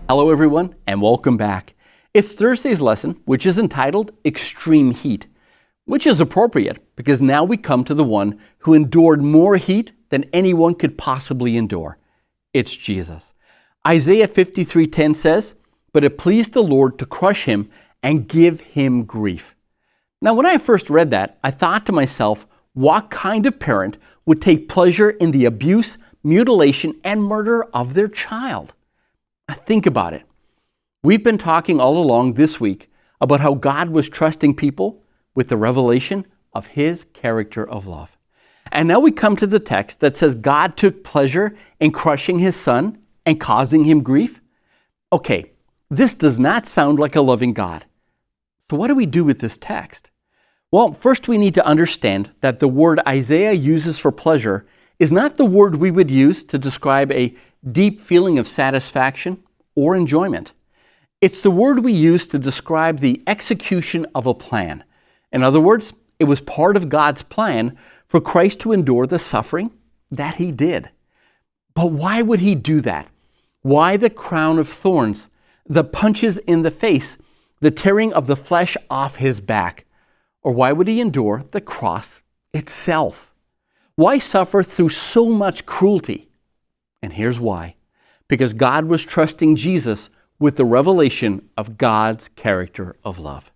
Hello everyone, and welcome back. It's Thursday's lesson, which is entitled Extreme Heat, which is appropriate because now we come to the one who endured more heat than anyone could possibly endure. It's Jesus. Isaiah 53:10 says, "But it pleased the Lord to crush him and give him grief." Now, when I first read that, I thought to myself, what kind of parent would take pleasure in the abuse, mutilation, and murder of their child? Now, think about it. We've been talking all along this week about how God was trusting people with the revelation of His character of love. And now we come to the text that says God took pleasure in crushing His Son and causing Him grief. Okay, this does not sound like a loving God. So what do we do with this text? Well, first we need to understand that the word Isaiah uses for pleasure is not the word we would use to describe a deep feeling of satisfaction or enjoyment. It's the word we use to describe the execution of a plan. In other words, it was part of God's plan for Christ to endure the suffering that He did. But why would He do that? Why the crown of thorns, the punches in the face, the tearing of the flesh off His back? Or why would He endure the cross itself? Why suffer through so much cruelty? And here's why. Because God was trusting Jesus with the revelation of God's character of love.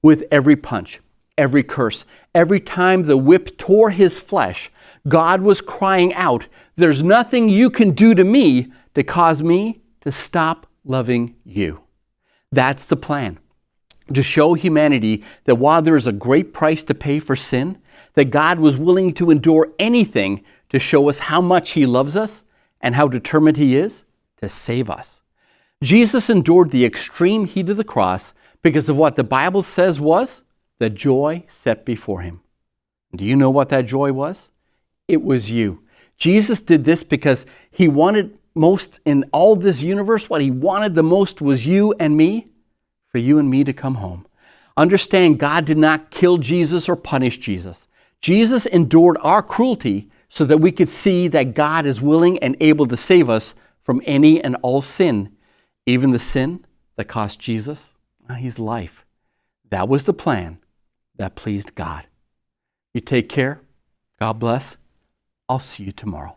With every punch, every curse, every time the whip tore His flesh, God was crying out, "There's nothing you can do to me to cause me to stop loving you." That's the plan. To show humanity that while there is a great price to pay for sin, that God was willing to endure anything to show us how much He loves us and how determined He is to save us. Jesus endured the extreme heat of the cross because of what the Bible says was the joy set before Him. Do you know what that joy was? It was you. Jesus did this because He wanted most in all this universe. What He wanted the most was you and me, for you and me to come home. Understand, God did not kill Jesus or punish Jesus. Jesus endured our cruelty so that we could see that God is willing and able to save us from any and all sin, even the sin that cost Jesus His life. That was the plan that pleased God. You take care. God bless. I'll see you tomorrow.